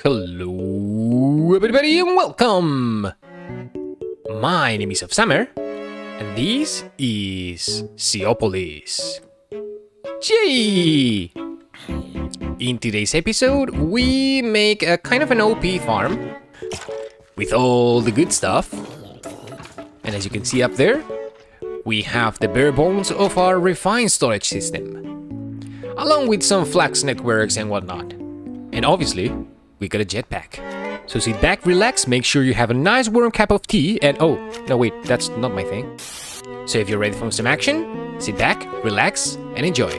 Hello everybody and welcome! My name is Offsummer and this is Seapolis. Yay! In today's episode we make a kind of an OP farm with all the good stuff, and as you can see up there we have the bare bones of our refined storage system, along with some flax networks and whatnot. And obviously we got a jetpack. So sit back, relax, make sure you have a nice warm cup of tea, and oh, no wait, that's not my thing. So if you're ready for some action, sit back, relax, and enjoy.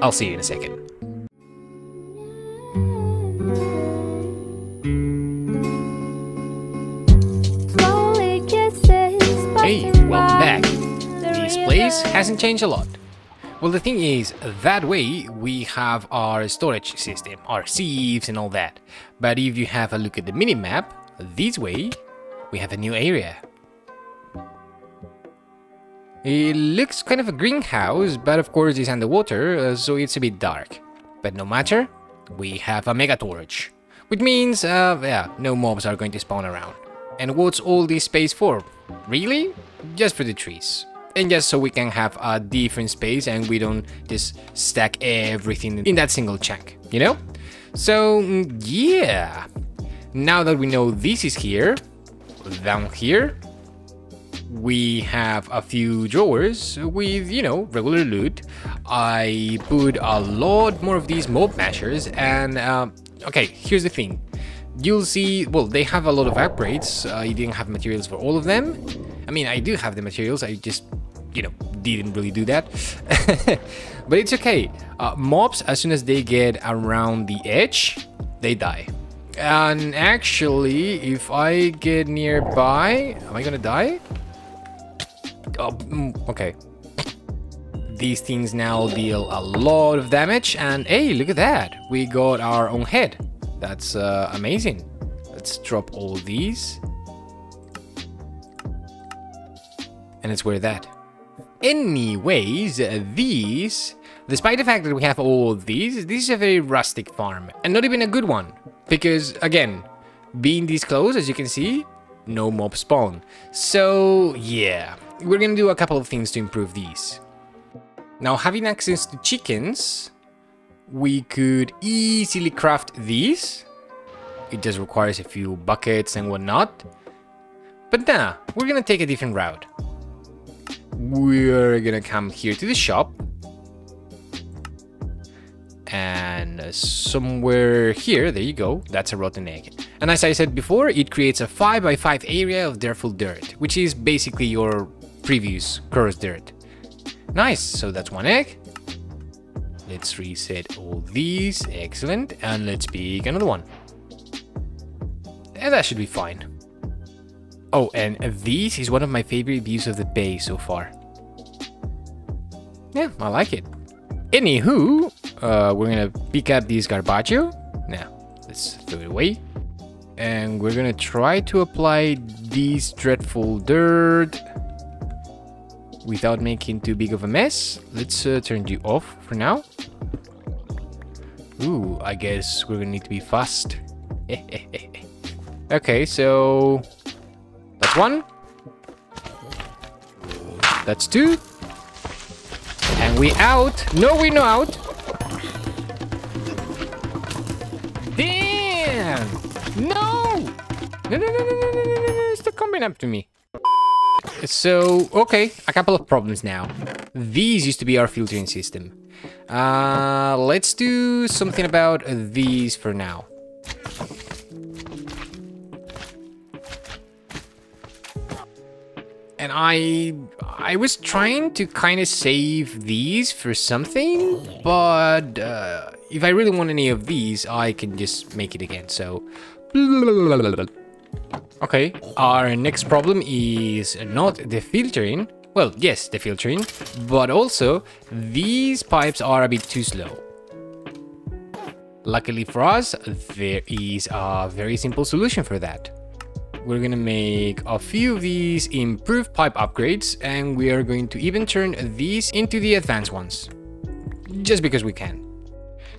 I'll see you in a second. Hey, welcome back. This place hasn't changed a lot. Well, the thing is, that way we have our storage system, our sieves and all that. But if you have a look at the minimap, this way we have a new area. It looks kind of a greenhouse, but of course it's underwater, so it's a bit dark. But no matter, we have a mega torch, which means, no mobs are going to spawn around. And what's all this space for? Really? Just for the trees. And just so we can have a different space and we don't just stack everything in that single chunk, you know? So, yeah. Now that we know this is here, down here, we have a few drawers with, you know, regular loot. I put a lot more of these mob mashers and, okay, here's the thing. You'll see, well, they have a lot of upgrades. I didn't have materials for all of them. I mean, I do have the materials, I just, you know, didn't really do that. But it's okay. Mobs, as soon as they get around the edge, they die. And actually, if I get nearby, am I gonna die? Oh, okay. These things now deal a lot of damage, and hey, look at that. We got our own head. That's amazing. Let's drop all these. And let's wear that. Anyways, these, despite the fact that we have all these, this is a very rustic farm. And not even a good one. Because, again, being this close, as you can see, no mob spawn. So, yeah, we're gonna do a couple of things to improve these. Now, having access to chickens, we could easily craft these. It just requires a few buckets and whatnot. But nah, we're gonna take a different route. We're gonna come here to the shop. And somewhere here, there you go, that's a rotten egg. And as I said before, it creates a 5x5 area of dirtful dirt, which is basically your previous gross dirt. Nice, so that's one egg. Let's reset all these, excellent, and let's pick another one. And that should be fine. Oh, and this is one of my favorite views of the bay so far. Yeah, I like it. Anywho, we're gonna pick up this garbaggio. Now, let's throw it away. And we're gonna try to apply this dreadful dirt without making too big of a mess. Let's turn you off for now. Ooh, I guess we're gonna need to be fast. Okay, so that's one. That's two. And we out. No, we're not out. Damn! No! No, stop coming up to me. So, okay, a couple of problems now. These used to be our filtering system. Let's do something about these for now. And I was trying to kind of save these for something, but if I really want any of these, I can just make it again, so... Okay, our next problem is not the filtering. Well, yes, the filtering, but also these pipes are a bit too slow. Luckily for us, there is a very simple solution for that. We're gonna make a few of these improved pipe upgrades, and we are going to even turn these into the advanced ones. Just because we can.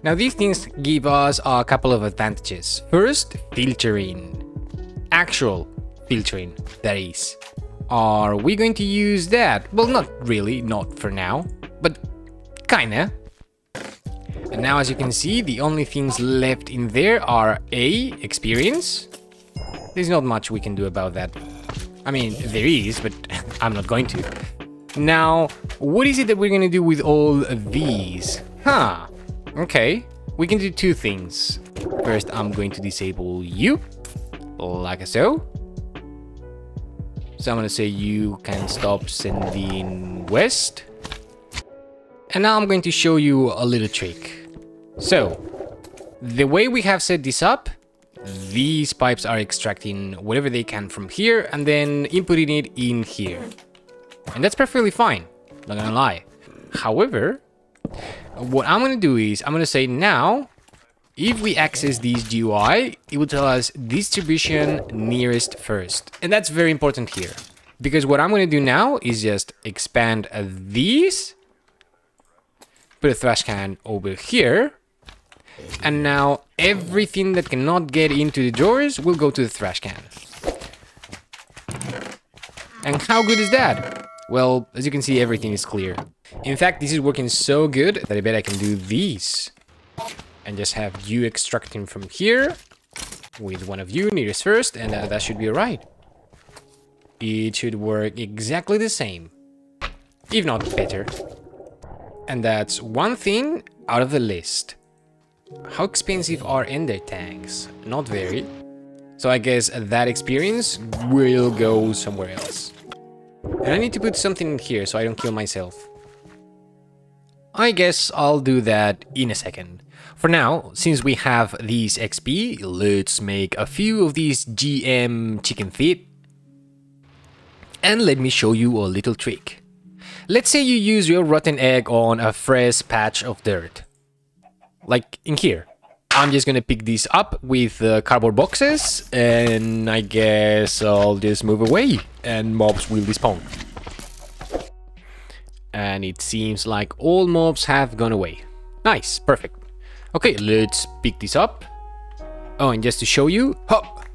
Now these things give us a couple of advantages. First, filtering. Actual filtering, that is. Are we going to use that? Well, not really, not for now, but kinda. And now as you can see, the only things left in there are A, experience. There's not much we can do about that. I mean, there is, but I'm not going to. Now, what is it that we're going to do with all these? Huh, okay. We can do two things. First, I'm going to disable you, like so. So I'm going to say you can stop sending west. And now I'm going to show you a little trick. So, the way we have set this up, these pipes are extracting whatever they can from here and then inputting it in here. And that's perfectly fine, not gonna lie. However, what I'm gonna do is, I'm gonna say now, if we access this GUI, it will tell us distribution nearest first. And that's very important here. Because what I'm gonna do now is just expand these, put a trash can over here, and now everything that cannot get into the drawers will go to the trash can. And how good is that? Well, as you can see, everything is clear. In fact, this is working so good that I bet I can do these. And just have you extracting from here with one of you nearest first, and that should be alright. It should work exactly the same, if not better. And that's one thing out of the list. How expensive are ender tanks? Not very. So I guess that experience will go somewhere else. And I need to put something in here so I don't kill myself. I guess I'll do that in a second. For now, since we have these XP, let's make a few of these GM chicken feet. And let me show you a little trick. Let's say you use your rotten egg on a fresh patch of dirt. Like in here. I'm just gonna pick these up with cardboard boxes, and I guess I'll just move away and mobs will despawn. And it seems like all mobs have gone away. Nice, perfect. Okay, let's pick this up. Oh, and just to show you, hop,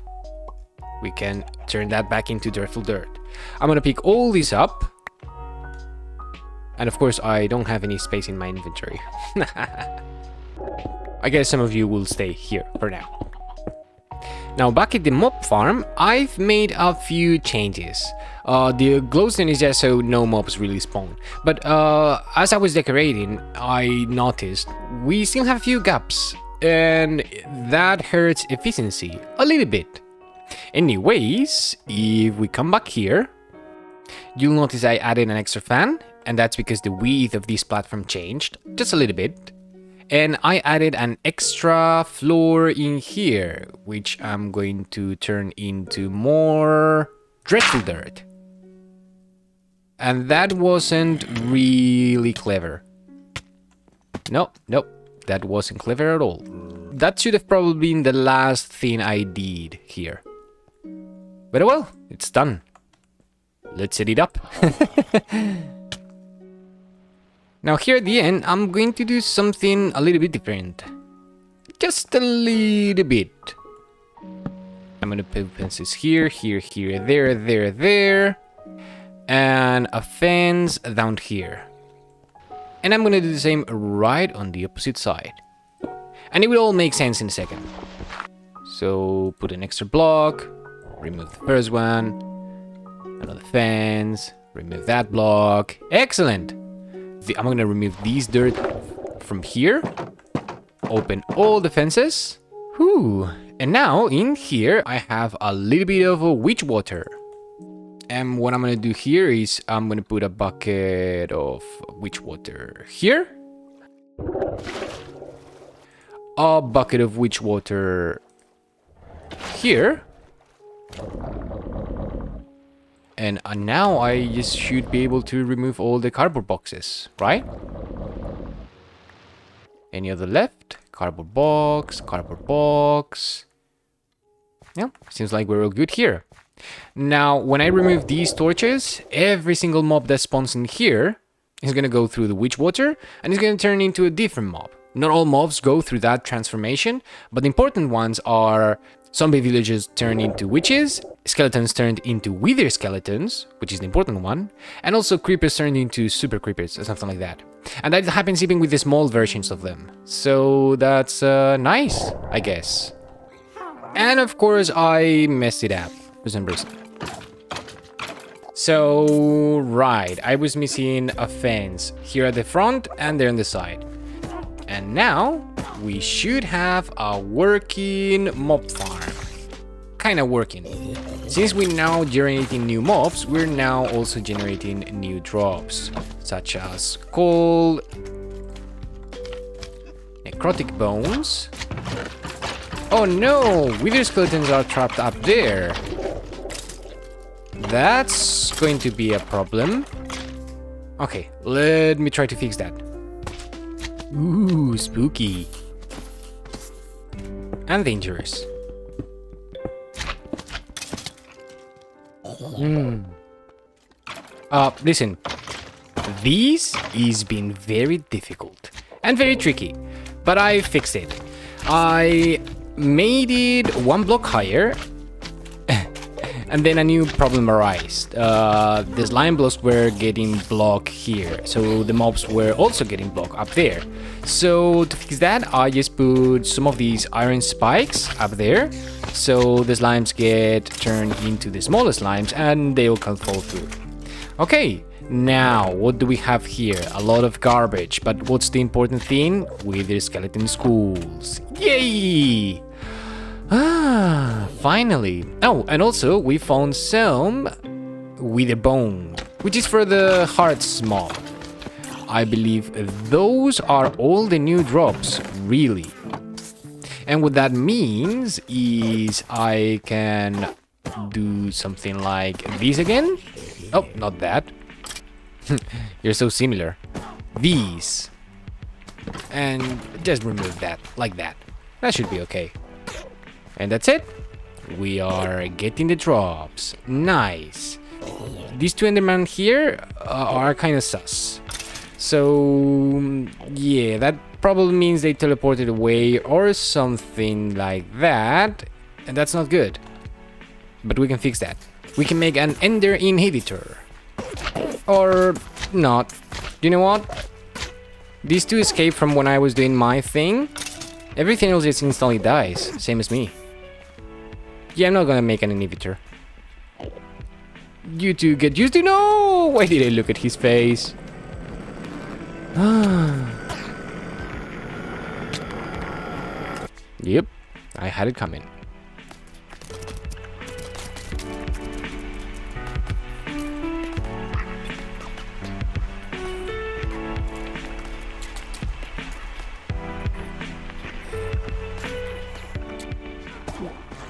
we can turn that back into dirtful dirt. I'm gonna pick all these up. And of course, I don't have any space in my inventory. I guess some of you will stay here for now. Now back at the mob farm, I've made a few changes. The glowstone is just so no mobs really spawn. But as I was decorating, I noticed we still have a few gaps. And that hurts efficiency a little bit. Anyways, if we come back here, you'll notice I added an extra fan. And that's because the width of this platform changed just a little bit. And I added an extra floor in here, which I'm going to turn into more dreadful dirt. And that wasn't really clever. Nope, that wasn't clever at all. That should have probably been the last thing I did here. But well, it's done. Let's set it up. Now here at the end, I'm going to do something a little bit different. Just a little bit. I'm gonna put fences here, here, here, there, there, there. And a fence down here. And I'm gonna do the same right on the opposite side. And it will all make sense in a second. So put an extra block, remove the first one, another fence, remove that block. Excellent! I'm gonna remove these dirt from here, open all the fences. Whew. And now in here I have a little bit of a witch water. And what I'm gonna do here is I'm gonna put a bucket of witch water here, a bucket of witch water here, and now I just should be able to remove all the cardboard boxes, right? Any other left? Cardboard box, cardboard box. Yeah, seems like we're all good here. Now, when I remove these torches, every single mob that spawns in here is gonna go through the witch water and it's gonna turn into a different mob. Not all mobs go through that transformation, but the important ones are zombie villagers turned into witches, skeletons turned into wither skeletons, which is the important one, and also creepers turned into super creepers or something like that. And that happens even with the small versions of them. So that's nice, I guess. And of course I messed it up for some reason. So, right, I was missing a fence here at the front and there on the side. And now we should have a working mob farm. Kinda working. Since we're now generating new mobs, we're now also generating new drops, such as coal, necrotic bones. Oh no, wither skeletons are trapped up there. That's going to be a problem. Okay, let me try to fix that. Ooh, spooky. And dangerous. Listen. This is been very difficult and very tricky, but I fixed it. I made it one block higher, and then a new problem arose. The slime blocks were getting blocked here, so the mobs were also getting blocked up there. So to fix that, I just put some of these iron spikes up there, so the slimes get turned into the smaller slimes and they all can fall through. Okay, now what do we have here? A lot of garbage, but what's the important thing? Wither skeleton schools. Yay! Ah, finally. Oh, and also we found some wither bone, which is for the hearts mob. I believe those are all the new drops, really. And what that means is I can do something like this again. Oh, not that. You're so similar. These. And just remove that, like that. That should be okay. And that's it. We are getting the drops. Nice. These two Endermen here are kind of sus. So, yeah, that probably means they teleported away or something like that. And that's not good. But we can fix that. We can make an Ender inhibitor. Or not. You know what? These two escaped from when I was doing my thing. Everything else just instantly dies. Same as me. Yeah, I'm not gonna make an inhibitor. You two get used to— no! Why did I look at his face? Yep, I had it coming.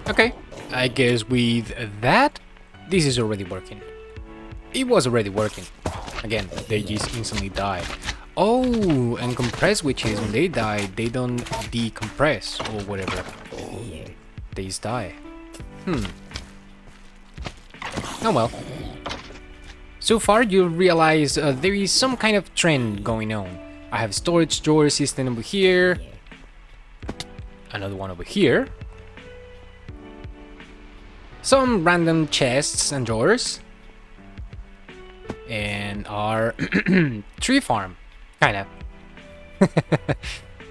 Okay, I guess with that, this is already working. It was already working. Again, they just instantly die. Oh, and compressed witches, when they die, they don't decompress or whatever. They just die. Oh well. So far, you'll realize there is some kind of trend going on. I have storage drawer system over here. Another one over here. Some random chests and drawers. And our tree farm. Kinda.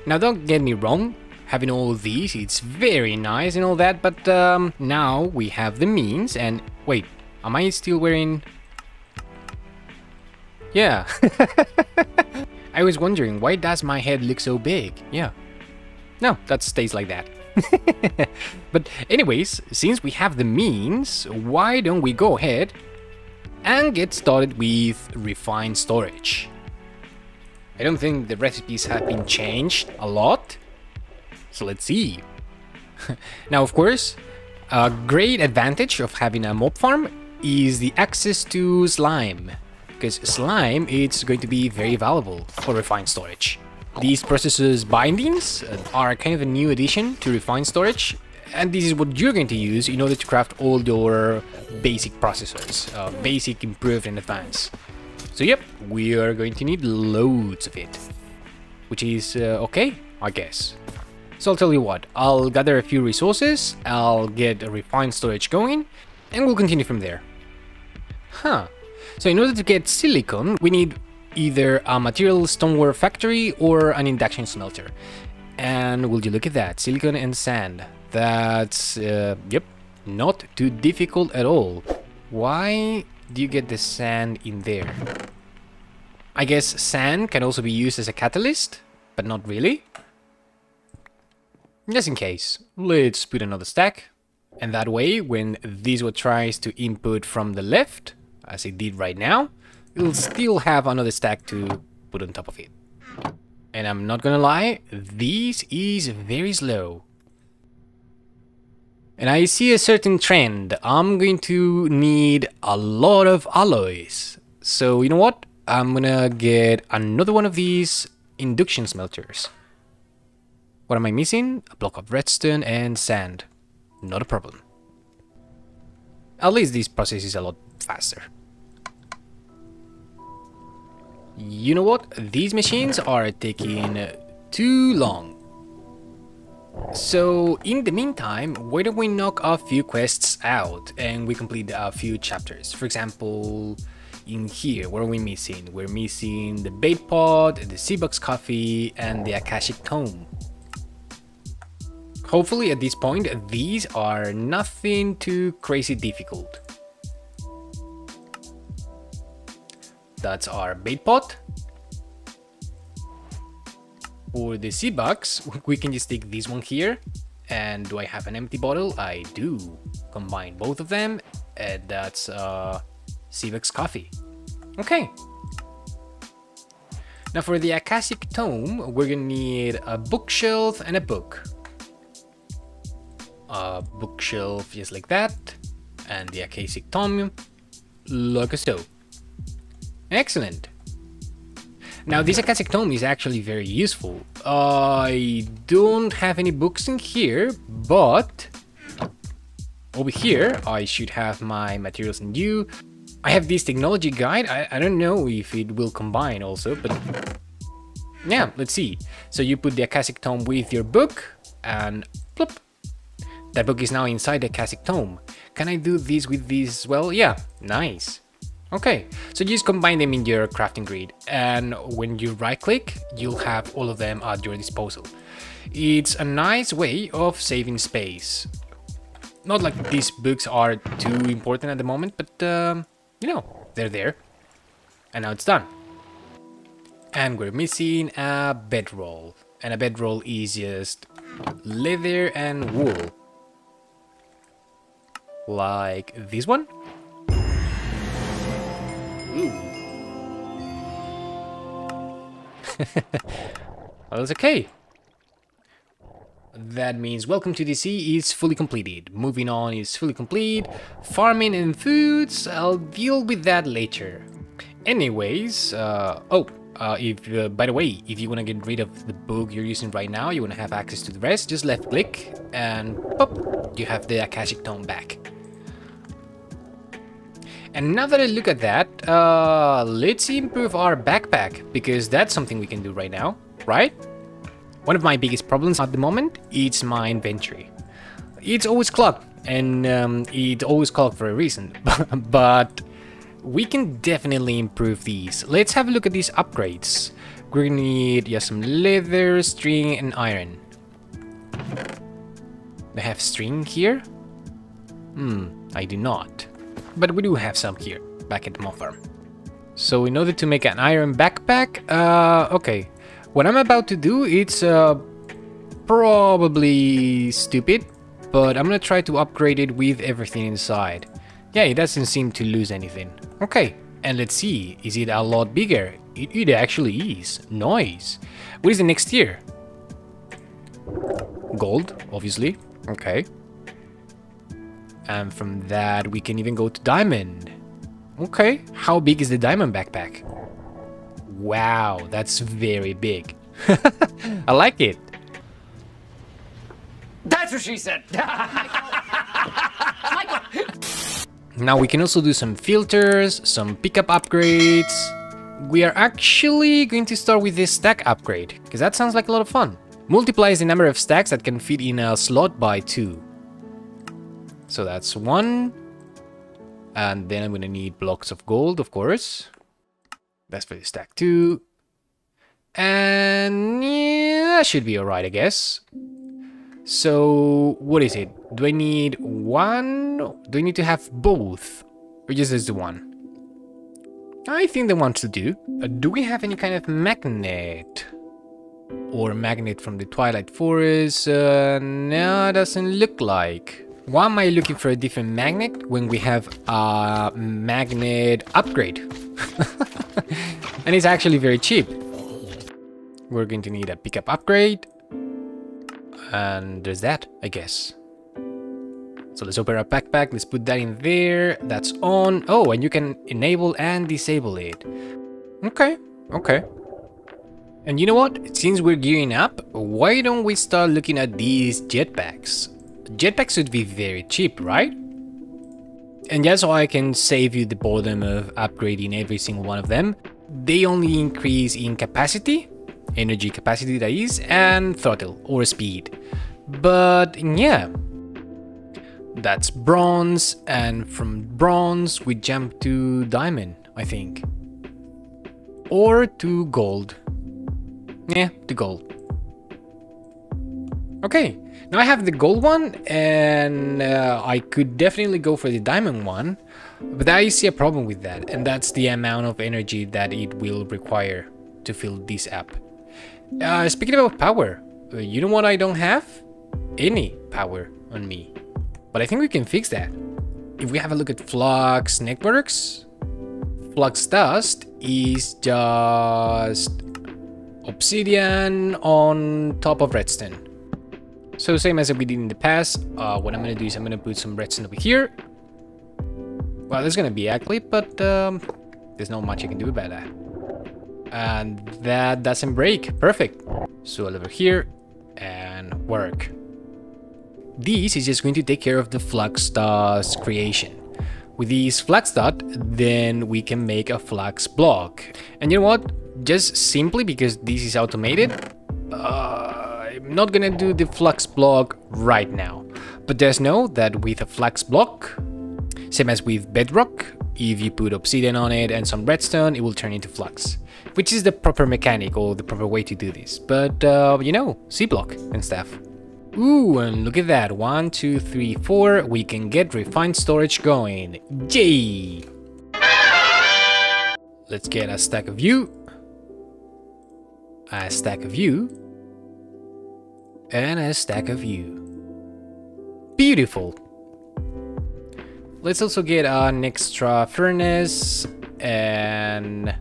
Now don't get me wrong, having all these, it's very nice and all that, but now we have the means and— wait, am I still wearing— yeah. I was wondering, why does my head look so big? Yeah. No, that stays like that. But anyways, since we have the means, why don't we go ahead and get started with refined storage? I don't think the recipes have been changed a lot, so let's see. Now, of course, a great advantage of having a mob farm is the access to slime, because slime is going to be very valuable for refined storage. These processors bindings are kind of a new addition to refined storage, and this is what you're going to use in order to craft all your basic processors, basic, improved, and advanced. So yep, we are going to need loads of it, which is okay. I guess. So I'll tell you what, I'll gather a few resources, I'll get a refined storage going, and we'll continue from there. Huh. So in order to get silicon, we need either a material stoneware factory or an induction smelter. And will you look at that, silicon and sand. That's, yep, not too difficult at all. Why do you get the sand in there? I guess sand can also be used as a catalyst, but not really. Just in case, let's put another stack. And that way, when this one tries to input from the left, as it did right now, it'll still have another stack to put on top of it. And I'm not gonna lie, this is very slow. And I see a certain trend. I'm going to need a lot of alloys. So you know what? I'm gonna get another one of these induction smelters. What am I missing? A block of redstone and sand. Not a problem. At least this process is a lot faster. You know what? These machines are taking too long. So in the meantime, why don't we knock a few quests out and we complete a few chapters? For example, in here, what are we missing? We're missing the bait pod, the Seabox coffee, and the Akashic tome. Hopefully at this point, these are nothing too crazy difficult. That's our bait pot. For the Seabox, we can just take this one here. And do I have an empty bottle? I do. Combine both of them, and that's Seabox coffee. Okay. Now for the Akashic tome, we're gonna need a bookshelf and a book. A bookshelf just like that, and the Akashic tome like so. Excellent. Now this Akashic tome is actually very useful. I don't have any books in here, but over here I should have my materials and you. I have this technology guide. I don't know if it will combine also, but yeah, let's see. So you put the Akashic tome with your book and plop. That book is now inside the Akashic tome. Can I do this with this as well? Yeah, nice. Okay, so just combine them in your crafting grid, and when you right click, you'll have all of them at your disposal. It's a nice way of saving space. Not like these books are too important at the moment, but you know, they're there. And now it's done. And we're missing a bedroll. And a bedroll is just leather and wool. Like this one. Ooh. Well, that's okay. That means welcome to the sea is fully completed. Moving on is fully complete. Farming and foods, I'll deal with that later. Anyways, by the way, if you want to get rid of the book you're using right now, you want to have access to the rest, just left click and pop, you have the Akashic tome back. And now that I look at that, let's improve our backpack, because that's something we can do right now, right? One of my biggest problems at the moment is my inventory. It's always clogged, and it's always clogged for a reason, but we can definitely improve these. Let's have a look at these upgrades. We're gonna need some leather, string, and iron. They have string here? I do not. But we do have some here, back at the Mobfarm. So in order to make an iron backpack, okay. What I'm about to do, it's probably stupid, but I'm gonna try to upgrade it with everything inside. Yeah, it doesn't seem to lose anything. Okay, and let's see, is it a lot bigger? It actually is. Nice. What is the next tier? Gold, obviously. Okay. And from that, we can even go to diamond. Okay, how big is the diamond backpack? Wow, that's very big. I like it. That's what she said. Now we can also do some filters, some pickup upgrades. We are actually going to start with this stack upgrade, because that sounds like a lot of fun. multiplies the number of stacks that can fit in a slot by 2. So that's 1. And then I'm going to need blocks of gold, of course. That's for the stack 2. And yeah, that should be alright, I guess. So, what is it? Do I need 1? Do I need to have both? Or just as the 1? I think the 1 to do. Do we have any kind of magnet? Or magnet from the Twilight Forest? No, doesn't look like. Why am I looking for a different magnet when we have a magnet upgrade? And it's actually very cheap. We're going to need a pickup upgrade. And there's that, I guess. So let's open our backpack. Let's put that in there. That's on. Oh, and you can enable and disable it. Okay, okay. And you know what? Since we're gearing up, why don't we start looking at these jetpacks? Jetpacks should be very cheap, right? And just so I can save you the boredom of upgrading every single one of them, they only increase in capacity, energy capacity that is, and throttle or speed. But yeah, that's bronze, and from bronze we jump to diamond, I think. Or to gold. Yeah, to gold. Okay, now I have the gold one, and I could definitely go for the diamond one, but I see a problem with that, and that's the amount of energy that it will require to fill this up. Speaking about power, you know what I don't have? Any power on me. But I think we can fix that. If we have a look at Flux Networks, Flux Dust is just obsidian on top of redstone. So same as we did in the past, what I'm gonna do is I'm gonna put some redstone over here. Well, there's gonna be ugly, but there's not much I can do about that. And that doesn't break. Perfect. So over here and work. This is just going to take care of the flux dust creation. With these flux dot, then we can make a flux block. And you know what? Just simply because this is automated, I'm not gonna do the flux block right now. But just know that with a flux block, same as with bedrock, if you put obsidian on it and some redstone, it will turn into flux. Which is the proper mechanic or the proper way to do this. But, you know, C-block and stuff. Ooh, and look at that. 1, 2, 3, 4. We can get refined storage going. Yay! Let's get a stack of you. A stack of you. And a stack of you. Beautiful. Let's also get an extra furnace. And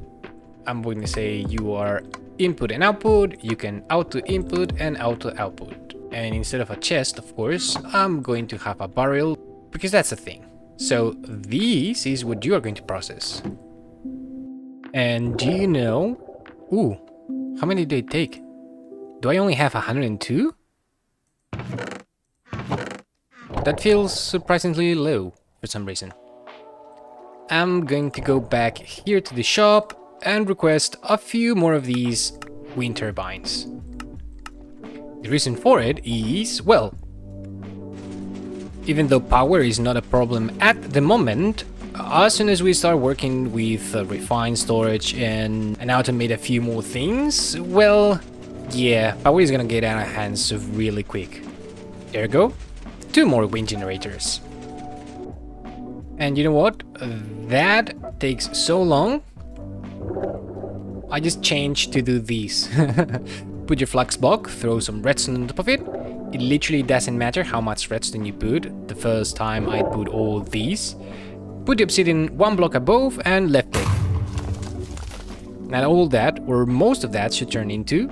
I'm going to say you are input and output. You can auto input and auto output. And instead of a chest, of course, I'm going to have a barrel, because that's a thing. So this is what you are going to process. And do you know... Ooh, how many did it take? Do I only have 102? That feels surprisingly low for some reason. I'm going to go back here to the shop and request a few more of these wind turbines. The reason for it is, well, even though power is not a problem at the moment, as soon as we start working with refined storage and automate a few more things, well, yeah, power is gonna get out of hands really quick. Ergo, 2 more wind generators. And you know what? That takes so long. I just changed to do these. Put your flux block, throw some redstone on top of it. It literally doesn't matter how much redstone you put. The first time I put all these. Put the obsidian 1 block above and left click. Now all that, or most of that, should turn into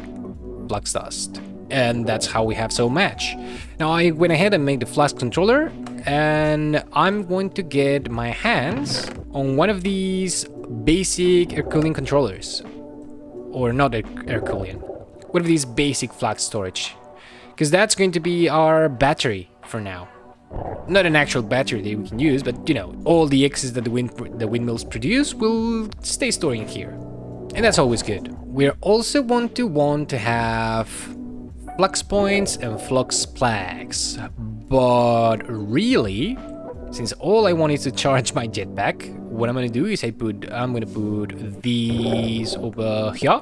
flux dust. And that's how we have so much. Now I went ahead and made the flux controller, and I'm going to get my hands on one of these basic air cooling controllers. Or not air cooling. One of these basic flux storage. Because that's going to be our battery for now. Not an actual battery that we can use, but you know, all the excess that the windmills produce will stay stored in here. And that's always good. We're also want to have flux points and flux plaques. But really, since all I want is to charge my jetpack, what I'm gonna do is I'm gonna put these over here.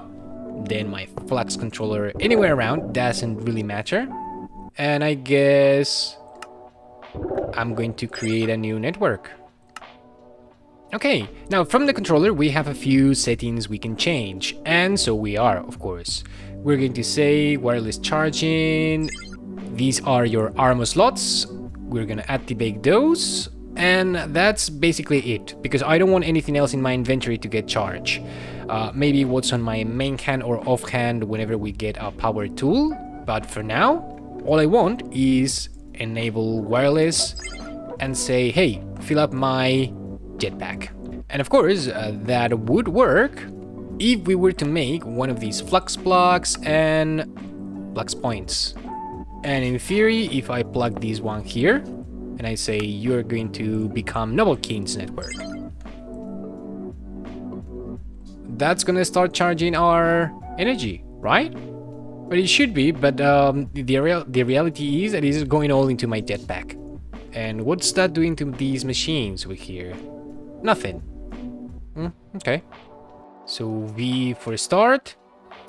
Then my flux controller anywhere around, doesn't really matter. And I guess I'm going to create a new network. Okay, now from the controller we have a few settings we can change, and so we are, of course. We're going to say wireless charging. These are your armor slots. We're gonna activate those, and that's basically it, because I don't want anything else in my inventory to get charged. Maybe what's on my main hand or off hand whenever we get a power tool, but for now, all I want is enable wireless and say, hey, fill up my jetpack. And of course, that would work if we were to make one of these flux blocks and flux points. And in theory, if I plug this one here and I say you're going to become Noble King's network, that's gonna start charging our energy, right? But it should be, but the reality is that it is going all into my jetpack. And what's that doing to these machines over here? Nothing. Okay. So V for start.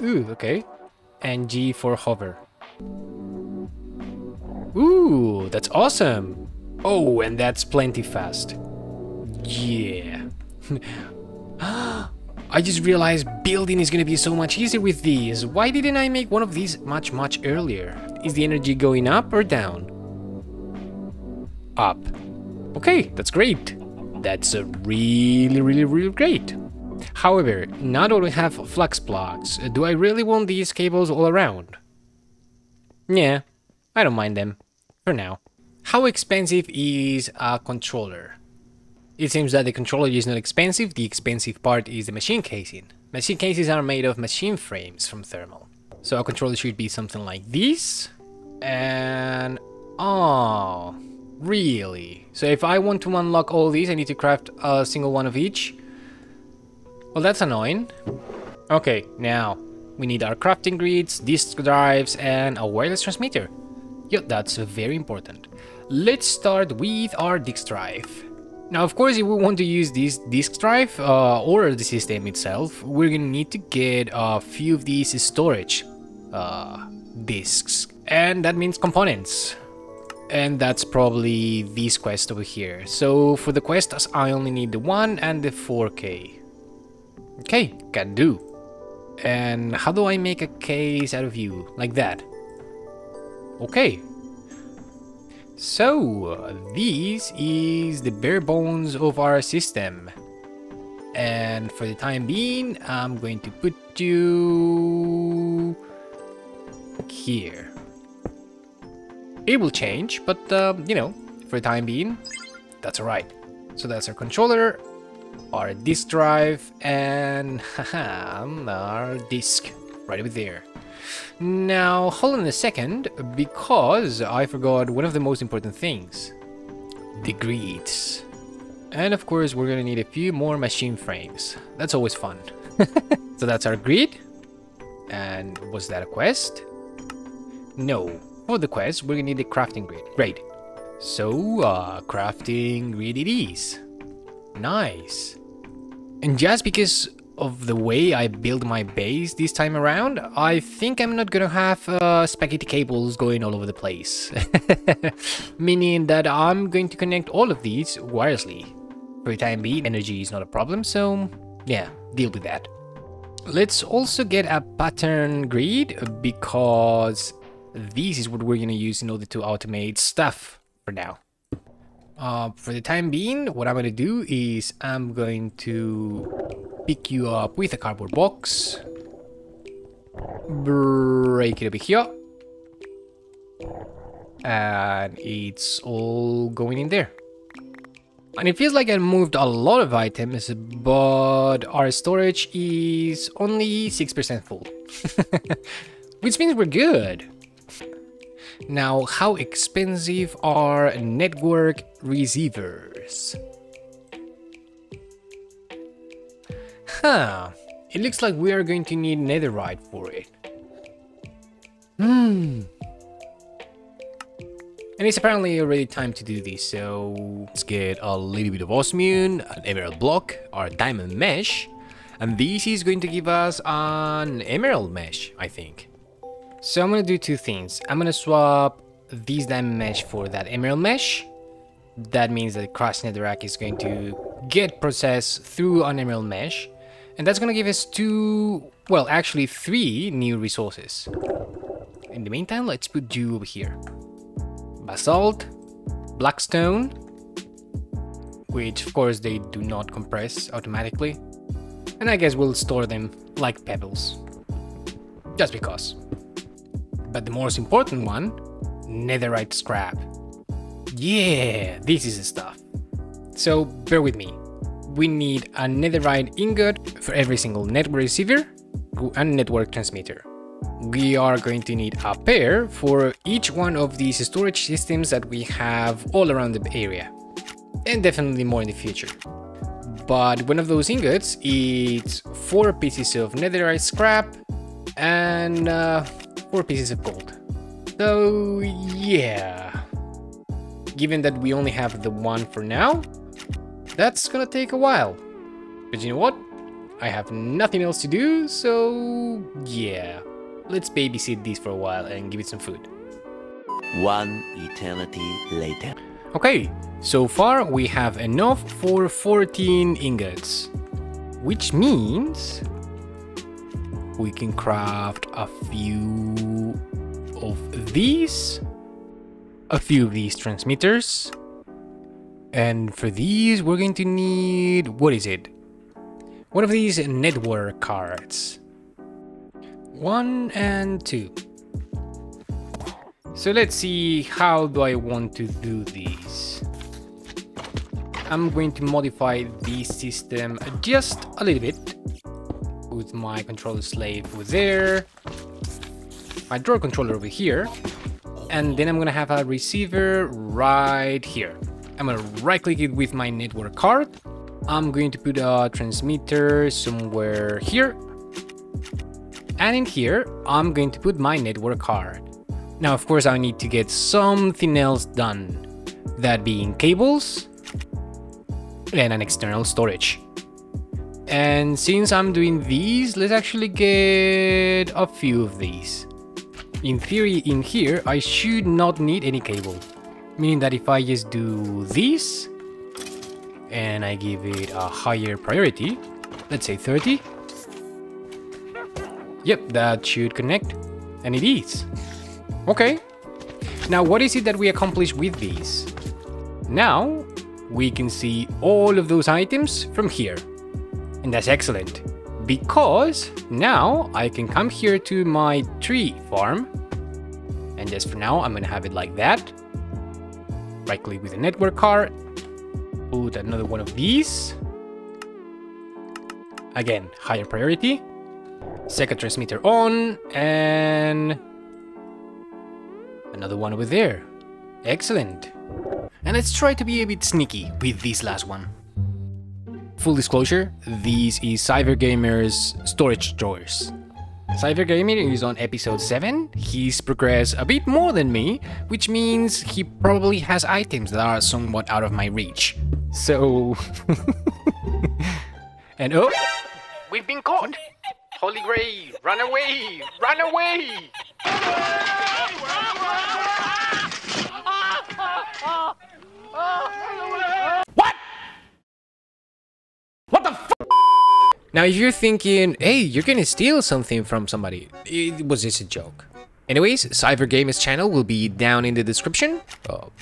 Ooh, okay. And G for hover. Ooh, that's awesome. Oh, and that's plenty fast. Yeah. I just realized building is gonna be so much easier with these. Why didn't I make one of these much earlier? Is the energy going up or down? Up. Okay, that's great. That's a really great. However, now that we have flux blocks, do I really want these cables all around? Yeah, I don't mind them, for now. How expensive is a controller? It seems that the controller is not expensive, the expensive part is the machine casing. Machine cases are made of machine frames from thermal. So a controller should be something like this. And... oh, really? So if I want to unlock all these, I need to craft a single one of each? Well, that's annoying. Okay, now we need our crafting grids, disk drives, and a wireless transmitter. Yep, that's very important. Let's start with our disk drive. Now, of course, if we want to use this disk drive or the system itself, we're gonna need to get a few of these storage disks, and that means components. And that's probably this quest over here. So for the quest, I only need the 1 and the 4K. Okay, can do. And how do I make a case out of you? Like that. Okay. So, this is the bare bones of our system. And for the time being, I'm going to put you here. It will change, but you know, for the time being, that's alright. So that's our controller, our disk drive, and our disk right over there. Now, hold on a second, because I forgot one of the most important things. The grids. And of course, we're gonna need a few more machine frames. That's always fun. So that's our grid. And was that a quest? No. For the quest, we're gonna need a crafting grid. Great. So, crafting grid it is. Nice. And just because of the way I build my base this time around, I think I'm not gonna have spaghetti cables going all over the place. Meaning that I'm going to connect all of these wirelessly. For the time being, energy is not a problem, so yeah, deal with that. Let's also get a pattern grid, because this is what we're gonna use in order to automate stuff for now. For the time being, what I'm gonna do is I'm going to pick you up with a cardboard box, break it over here, and it's all going in there. And it feels like I moved a lot of items, but our storage is only 6% full. Which means we're good. Now, how expensive are network receivers? Huh, it looks like we are going to need netherite for it. And it's apparently already time to do this, so let's get a little bit of osmium, an emerald block, our diamond mesh, and this is going to give us an emerald mesh, I think. So I'm gonna do two things. I'm gonna swap this diamond mesh for that emerald mesh. That means that crushed netherrack is going to get processed through an emerald mesh, and that's gonna give us three new resources. In the meantime, let's put you over here. Basalt, blackstone, which of course they do not compress automatically, and I guess we'll store them like pebbles, just because. But the most important one, netherite scrap. Yeah, this is the stuff. So bear with me. We need a netherite ingot for every single network receiver and network transmitter. We are going to need a pair for each one of these storage systems that we have all around the area, and definitely more in the future. But one of those ingots is 4 pieces of netherite scrap and 4 pieces of gold. So yeah, given that we only have the one for now, that's gonna take a while. But you know what? I have nothing else to do, so yeah. Let's babysit this for a while and give it some food. One eternity later. Okay, so far we have enough for 14 ingots, which means we can craft a few of these transmitters, and for these we're going to need, what is it? One of these network cards. 1 and 2. So let's see, how do I want to do this? I'm going to modify this system just a little bit. Put my controller slave over there, my drawer controller over here, and then I'm gonna have a receiver right here. I'm gonna right click it with my network card. I'm going to put a transmitter somewhere here. And in here, I'm going to put my network card. Now, of course, I need to get something else done. That being cables and an external storage. And since I'm doing these, let's actually get a few of these. In theory, in here, I should not need any cable. Meaning that if I just do this, and I give it a higher priority, let's say 30. Yep, that should connect, and it is. Okay, now what is it that we accomplish with these? Now, we can see all of those items from here. And that's excellent, because now I can come here to my tree farm, and just for now, I'm gonna have it like that. Right click with the network card, put another one of these. Again, higher priority. Second transmitter on, and another one over there. Excellent. And let's try to be a bit sneaky with this last one. Full disclosure, this is Cybergamer's storage drawers. Cybergamer is on episode 7, he's progressed a bit more than me, which means he probably has items that are somewhat out of my reach. So... and oh! We've been caught! Holy Grail, run away! Run away! What? What the f? Now if you're thinking, hey, you're gonna steal something from somebody, it was just a joke. Anyways, Cybergamer's channel will be down in the description.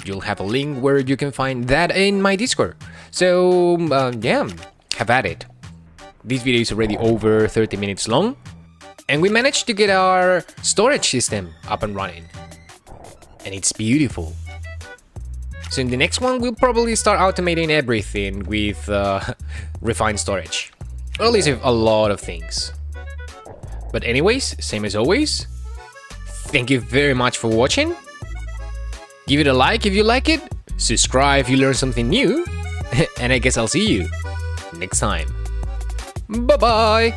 You'll have a link where you can find that in my Discord. So, yeah, have at it. This video is already over 30 minutes long, and we managed to get our storage system up and running. And it's beautiful. So in the next one, we'll probably start automating everything with refined storage. Or at least a lot of things. But anyways, same as always, thank you very much for watching. Give it a like if you like it, subscribe if you learned something new, and I guess I'll see you next time. Bye-bye!